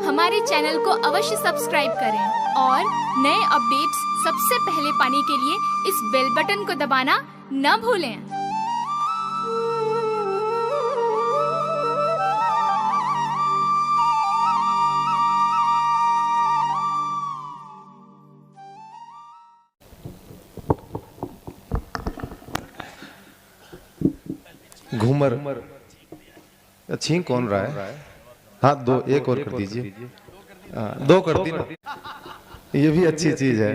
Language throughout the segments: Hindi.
हमारे चैनल को अवश्य सब्सक्राइब करें और नए अपडेट्स सबसे पहले पाने के लिए इस बेल बटन को दबाना न भूलें। घूमर छींक कौन रहा है? हाँ, दो एक और कर दीजिए। दो कर दी ना, ये भी अच्छी चीज है।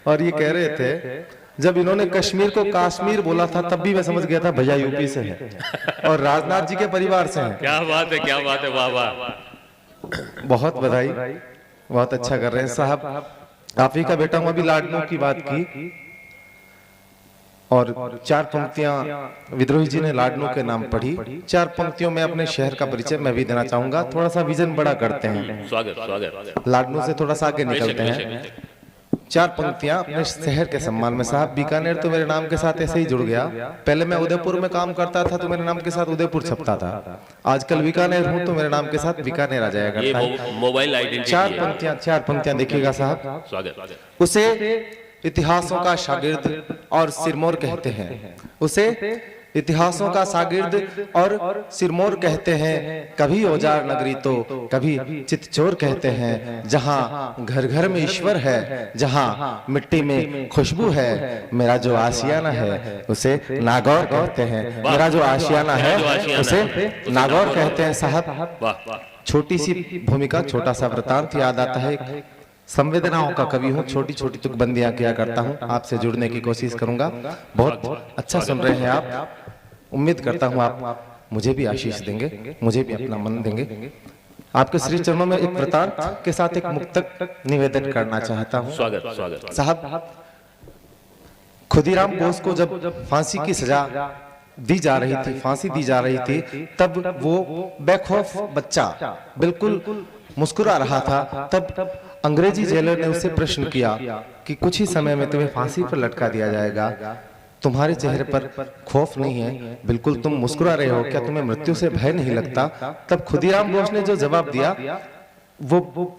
और ये कह रहे थे जब इन्होंने कश्मीर को काश्मीर बोला था तब भी मैं समझ गया था भैया यूपी से है और राजनाथ जी के परिवार से हैं। क्या बात है, क्या बात है, वाह वाह। बहुत बधाई, बहुत अच्छा कर रहे हैं साहब। आप ही का बेटा हूं। अभी लाडनों की बात की और चार पंक्तियां विद्रोही जी ने लाडनों के नाम पढ़ी। चार पंक्तियों में अपने शहर का परिचय मैं भी देना चाहूंगा। थोड़ा सा विजन बड़ा करते हैं, स्वागत स्वागत। लाडनों से थोड़ा सा आगे निकलते हैं। चार पंक्तियां अपने शहर के सम्मान में। साहब, बीकानेर तो मेरे नाम के साथ ऐसे ही जुड़ गया। पहले मैं उदयपुर में काम करता था तो मेरे नाम के साथ उदयपुर छपता था। आजकल बीकानेर हूं तो मेरे नाम के साथ बीकानेर आ जाया करता है। Mobile identity. चार पंक्तियां देखिएगा साहब। स्वागत। उसे इतिहासों का शागिर्द और सिरमौर कहते हैं। उसे इतिहासों का शागिर्द और सिरमौर कहते हैं। कभी औजार नगरी तो कभी चितचोर कहते हैं। जहां घर घर में ईश्वर है, जहां मिट्टी में खुशबू है, मेरा जो आशियाना है उसे नागौर कहते हैं। मेरा जो आशियाना है उसे नागौर कहते हैं। साहब, छोटी सी भूमिका, छोटा सा वृतांत याद आता है। संवेदनाओं का कवि हूँ, छोटी छोटी तुकबंदियां किया करता हूँ। आपसे जुड़ने की कोशिश करूंगा। बहुत अच्छा सुन रहे हैं आप। उम्मीद करता हूँ आप मुझे भी आशीष देंगे, मुझे भी अपना मन देंगे। आपके श्री चरणों में एक वृतांत के साथ एक मुक्तक निवेदन करना चाहता हूँ। स्वागत स्वागत। साहब, खुदीराम बोस को जब फांसी की सजा दी जा रही थी, फांसी दी जा रही थी, तब वो बेखौफ बच्चा बिल्कुल मुस्कुरा रहा था। तब अंग्रेजी जेलर ने उससे प्रश्न किया कि कुछ ही समय में तुम्हें फांसी पर लटका दिया जाएगा, तुम्हारे चेहरे पर खौफ नहीं है, बिल्कुल तुम मुस्कुरा रहे हो, क्या तुम्हें मृत्यु से भय नहीं लगता? तब खुदीराम बोस ने जो जवाब दिया वो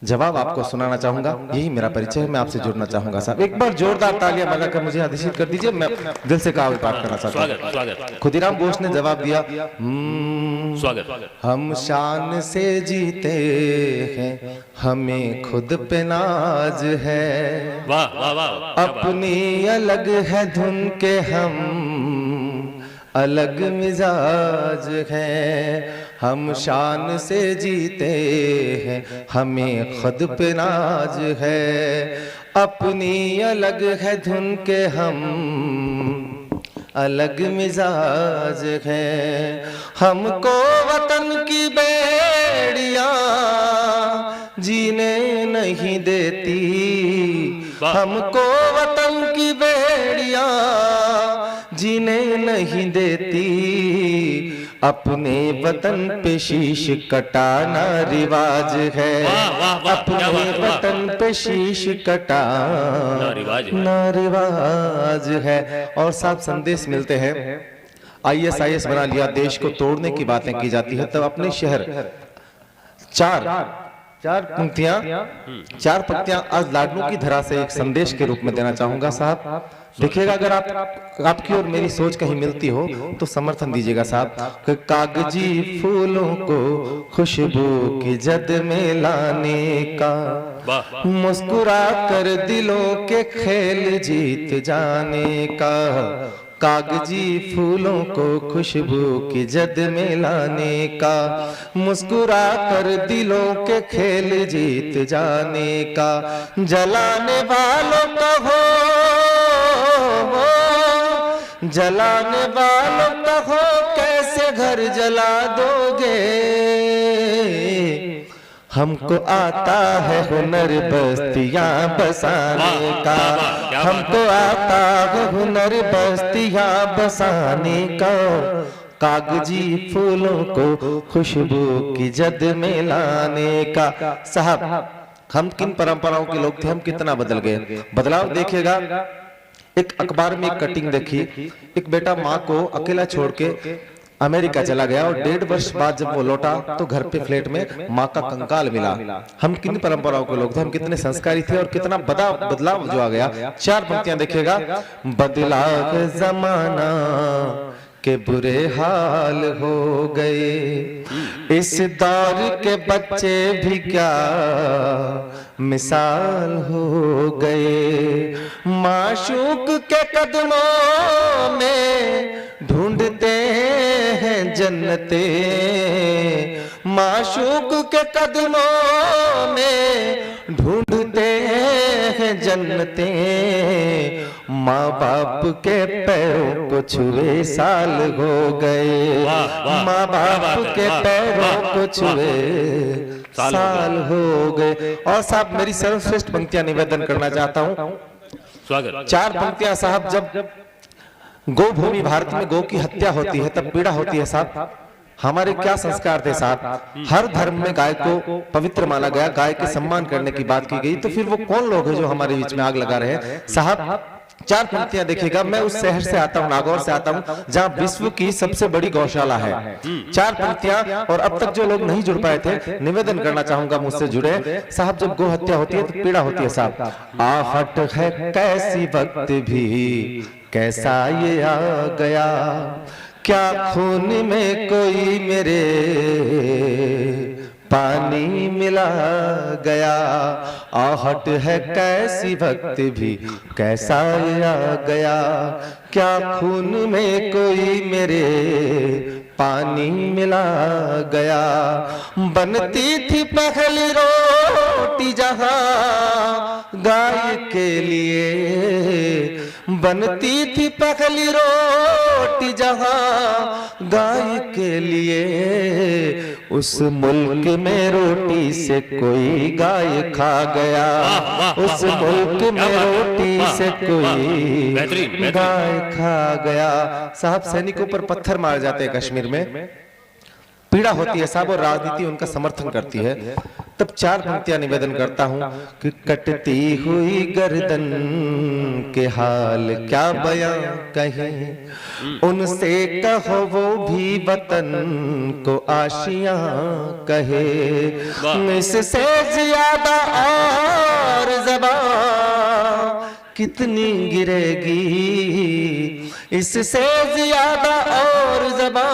जवाब आपको सुनाना चाहूंगा। यही मेरा परिचय है, मैं आपसे जुड़ना चाहूंगा। साहब, एक बार जोरदार तालियां बजाकर मुझे अधिष्ठित कर दीजिए। मैं दिल से काव्य पाठ करना चाहता हूँ। खुदीराम बोस ने जवाब दिया, स्वागत। हम शान से जीते हैं, हमें खुद पे नाज है। वाह वाह वाह। अपनी अलग है धुन के हम अलग मिजाज है। हम शान से जीते हैं, हमें खुद पे नाज है। अपनी अलग है धुन के हम अलग मिजाज है। हमको वतन की बेड़ियां जीने नहीं देती, हमको वतन की बेड़ियां जीने नहीं देती। अपने वतन पे शीश कटाना रिवाज है। अपने वतन पे शीश कटाना रिवाज है। और साथ संदेश मिलते हैं। ISIS बना लिया, देश को तोड़ने की बातें की जाती है, तब अपने शहर चार पंक्तियां आज लाडनों की धरा से एक संदेश के रूप में देना चाहूंगा। साहब, देखिएगा, अगर आपकी और मेरी सोच कहीं मिलती हो तो समर्थन दीजिएगा। साहब, कागजी फूलों को खुशबू की जद में लाने का, मुस्कुरा कर दिलों के खेल जीत जाने का। कागजी फूलों को खुशबू की जद में लाने का, मुस्कुरा कर दिलों के खेल जीत जाने का। जलाने वालों को हो, जलाने वालों का हो, कैसे घर जला दोगे? हमको आता है हुनर बस्तियां बसाने का, हमको आता है हुनर बस्तियां बसाने का। कागजी फूलों को खुशबू की जद में लाने का। साहब, हम किन परंपराओं के लोग थे, हम कितना बदल गए। बदलाव देखिएगा। एक अखबार में एक कटिंग देखी, एक बेटा माँ को अकेला छोड़ के अमेरिका चला गया और 1.5 वर्ष बाद जब वो लौटा तो घर पे फ्लैट में माँ का कंकाल मिला। हम किन परंपराओं के लोग थे, हम कितने संस्कारी थे और कितना बदलाव जो आ गया। 4 पंक्तियां देखिएगा। बदला है जमाना के बुरे हाल हो गए, इस दौर के बच्चे भी क्या मिसाल हो गए। माशूक के कदमों में ढूंढते हैं जन्नते, माशूक के कदमों में ढूंढते हैं जन्नते। माँ बाप के पैरों को छुए साल हो गए, माँ बाप के पैरों को छुए साल हो गए। और साहब मेरी सर्वश्रेष्ठ पंक्तियां निवेदन करना चाहता हूं। स्वागत। 4 पंक्तियां साहब। जब गो भूमि भारत में गो की हत्या होती है तब पीड़ा होती है साहब। हमारे क्या संस्कार थे साहब। हर धर्म में गाय को पवित्र माना गया, गाय के सम्मान करने की बात की गई। तो फिर वो कौन लोग हैं जो हमारे बीच में आग लगा रहे हैं साहब। 4 पंक्तियां देखिएगा। मैं उस शहर से आता हूं, नागौर से आता हूं, जहां विश्व की सबसे बड़ी गौशाला है। 4 पंक्तियां। और अब तक जो लोग नहीं जुड़ पाए थे, निवेदन करना चाहूंगा मुझसे जुड़े साहब। जब गो हत्या होती है तो पीड़ा होती है साहब। आहट है कैसी वक्त भी कैसा ये आ गया, क्या खून में कोई मेरे पानी मिला गया। आहट है कैसी वक्त भी कैसा आ गया, क्या खून में कोई मेरे पानी मिला गया। बनती थी पहली रोटी जहां गाय के लिए, बनती थी पहली रोटी जहां गाय के लिए। उस मुल्क में रोटी से कोई गाय खा गया, उस मुल्क में रोटी से कोई गाय खा गया। साहब सैनिकों पर पत्थर मारे जाते हैं कश्मीर में, पीड़ा होती है साहब और राजनीति उनका समर्थन करती है। तब 4 पंक्तियां निवेदन करता हूं कि कटती हुई गर्दन के हाल क्या बयां कहें, उनसे कहो वो भी वतन को आशियां कहे। इससे ज्यादा और ज़बां कितनी गिरेगी, इससे ज्यादा और ज़बां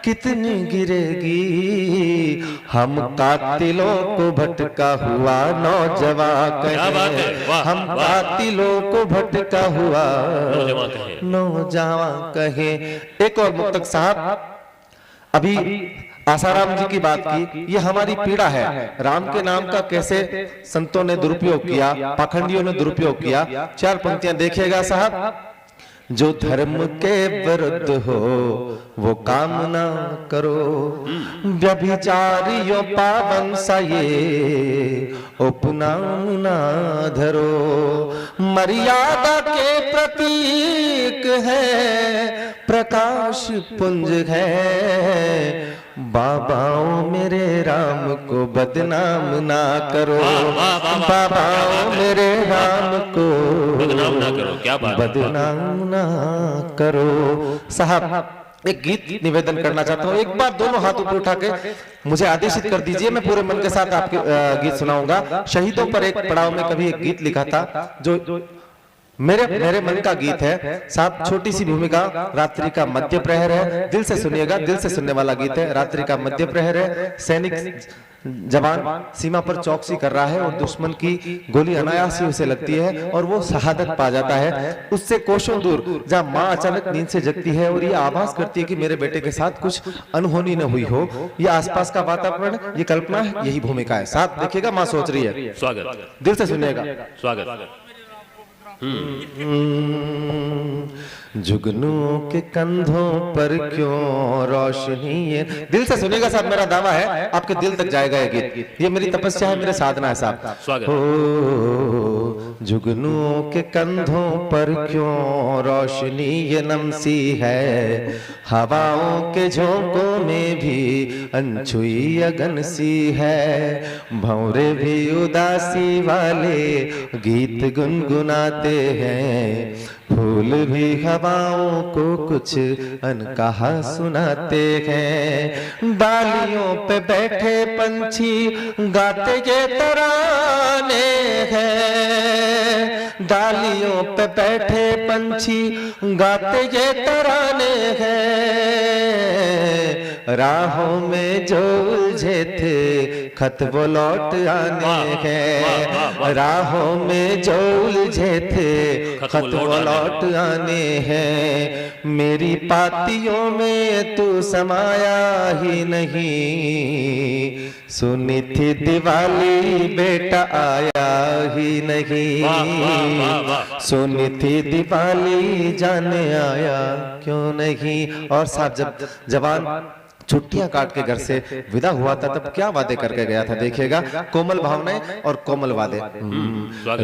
कितनी गिरेगी। हम कातिलों को भटका हुआ नौजवान कहे, हम कातिलों को भटका हुआ नौजवान कहे। एक और मुक्तक साहब। अभी आसाराम जी की बात की, ये हमारी पीड़ा है। राम के नाम का कैसे संतों ने दुरुपयोग किया, पाखंडियों ने दुरुपयोग किया। 4 पंक्तियां देखिएगा साहब। जो धर्म के विरुद्ध हो वो काम ना करो, व्यभिचारियों पावन सा ये उपनाम ना धरो। मर्यादा के प्रतीक है, प्रकाश पुंज है। बाबाओं मेरे राम को बदनाम ना करो, बाबाओं मेरे राम को बदनाम ना करो। क्या बात, बदनाम ना करो। साहब एक गीत निवेदन करना चाहता हूँ। एक बार दोनों हाथ ऊपर उठा के मुझे आदेशित कर दीजिए, मैं पूरे मन के साथ आपके गीत सुनाऊंगा। शहीदों पर एक पड़ाव में कभी एक गीत लिखा था जो मेरे मन का गीत है साहब। छोटी सी भूमिका, रात्रि का मध्य प्रहर है। दिल से सुनिएगा, दिल से सुनने वाला गीत है। रात्रि का मध्य प्रहर है। सैनिक जवान सीमा पर चौकसी कर रहा है और दुश्मन की गोली अनायास ही उसे लगती है और वो शहादत पा जाता है। उससे कोसों दूर जहां माँ अचानक नींद से जगती है और ये आभास करती है कि मेरे बेटे के साथ कुछ अनहोनी न हुई हो। ये आसपास का वातावरण, ये कल्पना है, यही भूमिका है। साथ देखिएगा, माँ सोच रही है। स्वागत। दिल से सुनिएगा। स्वागत। जुगनुओं के कंधों पर क्यों रोशनी है। दिल से सुनिएगा साहब, मेरा दावा है आपके दिल तक जाएगा ये गीत। ये मेरी तपस्या है, मेरे साधना है साहब। स्वागत। हो जुगनुओं के कंधों पर क्यों रोशनी ये नमसी है। हवाओं के झोंकों में भी अनछुई अगन सी है। भंवरे भी उदासी वाले गीत गुनगुनाते हैं। फूल भी हवाओं को कुछ अनकहा सुनाते हैं। डालियों पे बैठे पंछी गाते ये तराने हैं। डालियों पे बैठे पंछी गाते ये तराने हैं। राहों में जो उलझे थे खत वो लौट आने हैं। राहों में जो उलझे थे खत वो लौट आने हैं। मेरी पातियों में तू समाया ही नहीं। सुनी थी दिवाली बेटा आया ही नहीं। सुनी थी दिवाली जाने आया क्यों नहीं। और साहब जब जवान छुट्टियां काट के घर से विदा हुआ था तब क्या वादे करके गया था, देखिएगा। कोमल भावनाएं और कोमल वादे।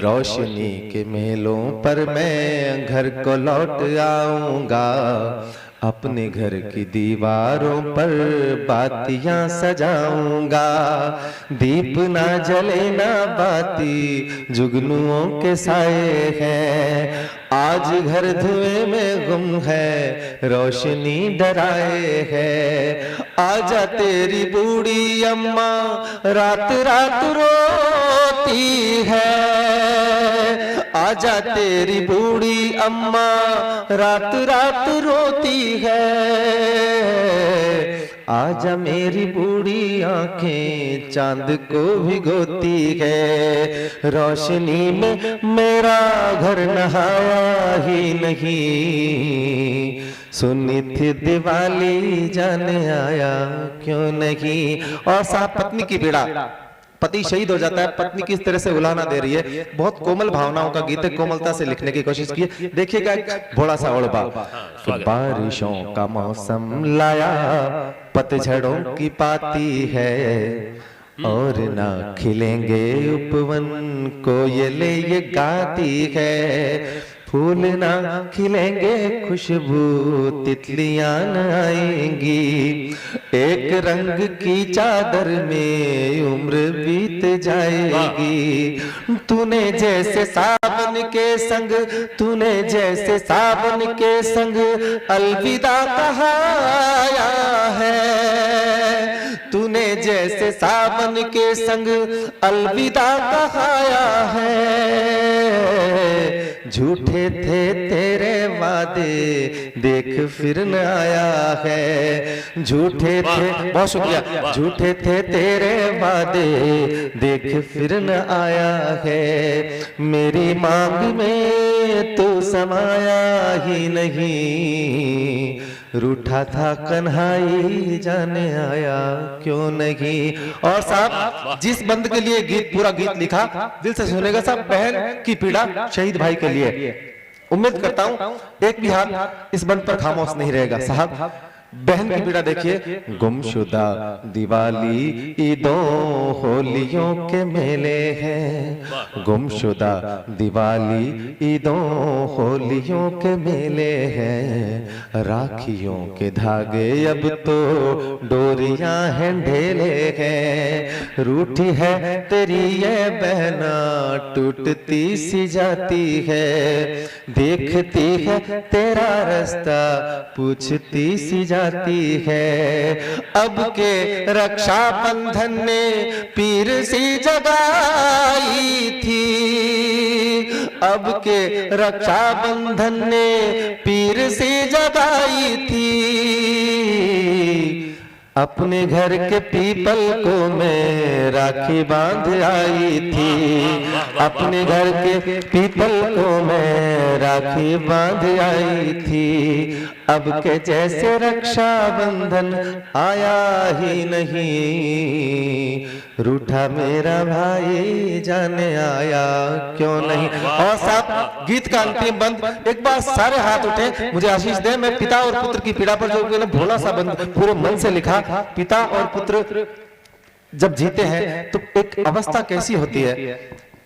रोशनी के मेलों पर मैं घर को लौट आऊंगा। अपने घर की दीवारों पर बातियां सजाऊंगा। दीप ना जले ना बाती जुगनुओं के साए हैं। आज घर धुएं में गुम है रोशनी डराए है। आजा तेरी बूढ़ी अम्मा रात रात रोती है। आजा तेरी बूढ़ी अम्मा रात रात रोती है। आजा मेरी बूढ़ी आंखें चांद को भिगोती है। रोशनी में मेरा घर नहाया ही नहीं। सुनी थी दिवाली जाने आया क्यों नहीं। और साहब पत्नी की पीड़ा, पति शहीद हो जाता है, पत्नी किस तरह से उलाहना दे रही है। बहुत कोमल भावनाओं का गीत है, कोमलता से लिखने की कोशिश की है। देखिएगा भोला सा ओढ़बा। बारिशों का मौसम लाया पतझड़ों की पाती है। और ना खिलेंगे उपवन कोयले ये गाती है। फूल ना खिलेंगे खुशबू तितलियां न आएंगी। एक रंग की चादर में उम्र बीत जाएगी। तूने जैसे सावन के संग, तूने जैसे सावन के संग अलविदा कहाया है। तूने जैसे सावन के संग अलविदा कहाया है। झूठे थे तेरे वादे देख फिर न आया है। झूठे थे, बहुत शुक्रिया। झूठे थे तेरे वादे देख फिर न आया है। मेरी मांग में तू समाया ही नहीं। रूठा था कन्हाई जाने आया क्यों नहीं। और साहब जिस बंद के लिए गीत, पूरा गीत लिखा, दिल से सुनेगा साहब। बहन की पीड़ा शहीद भाई के लिए। उम्मीद करता हूं एक भी हाथ इस बंद पर खामोश नहीं रहेगा। साहब बहन की पीड़ा देखिए। गुमशुदा दिवाली ईदों होलियों के मेले हैं। गुमशुदा दिवाली ईदों होलियों के मेले हैं। राखियों के धागे अब तो डोरियां हैं ढेले हैं। रूठी है तेरी ये बहना टूटती सी जाती है। देखती है तेरा रास्ता पूछती सी जाती है। अब के रक्षाबंधन ने पीर सी जगाई थी। अब के रक्षाबंधन ने पीर सी जगाई थी। अपने घर के पीपल को मैं राखी बांध आई थी। अपने घर के पीपल को मैं राखी बांध आई थी। अब के जैसे रक्षाबंधन आया ही नहीं। रूठा मेरा भाई जाने आया क्यों नहीं। और साहब गीत का अंतिम बंद, एक बार सारे हाथ उठे, मुझे आशीष दे। मैं पिता और पुत्र की पीड़ा पर जो मैंने भोला सा बंद पूरे मन से लिखा। पिता और पुत्र जब जीते हैं तो एक अवस्था कैसी होती है।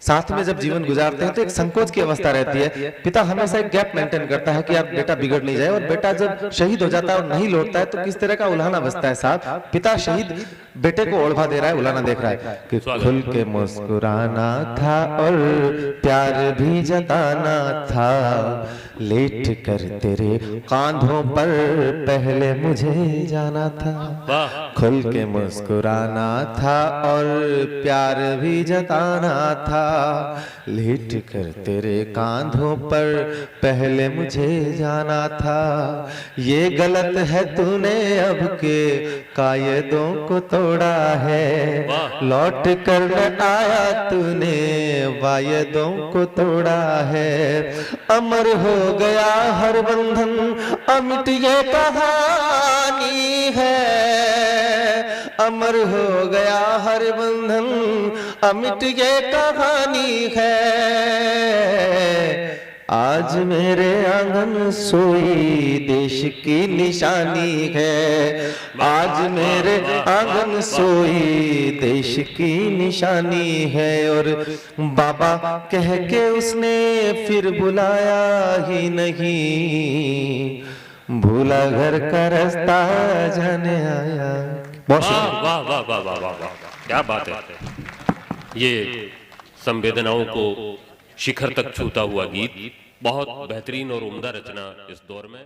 साथ में जब जीवन गुजारते हैं तो एक संकोच की अवस्था रहती है। पिता हमेशा एक गैप मेंटेन करता है कि यार बेटा बिगड़ नहीं जाए, और बेटा जब शहीद हो जाता है और नहीं लौटता है तो किस तरह का उल्हाना बजता है साथ। पिता शहीद बेटे को ओढ़वा दे रहा है, उल्हाना देख रहा है कि खुल के मुस्कुराना था और प्यार भी जताना था, लेट कर तेरे कांधों पर पहले मुझे जाना था। वाह खुल के मुस्कुराना था और प्यार भी जताना था, लेट कर तेरे कांधों पर पहले मुझे जाना था। ये गलत है तूने अब के कायदों को तोड़ा है, लौट कर न आया तूने वायदों को तोड़ा है। अमर हो गया हर बंधन, अमिट ये कहानी है। अमर हो गया हर बंधन, अमिट ये कहानी है। आज मेरे आंगन सोई देश की निशानी है। आज मेरे आंगन सोई देश की निशानी है। और बाबा कह के उसने फिर बुलाया ही नहीं, भूला घर का रास्ता जाने आया। वाह वाह वाह वाह वाह वाह वाह, क्या बात है। ये संवेदनाओं को शिखर तक छूता हुआ गीत, बहुत बेहतरीन और उम्दा रचना इस दौर में।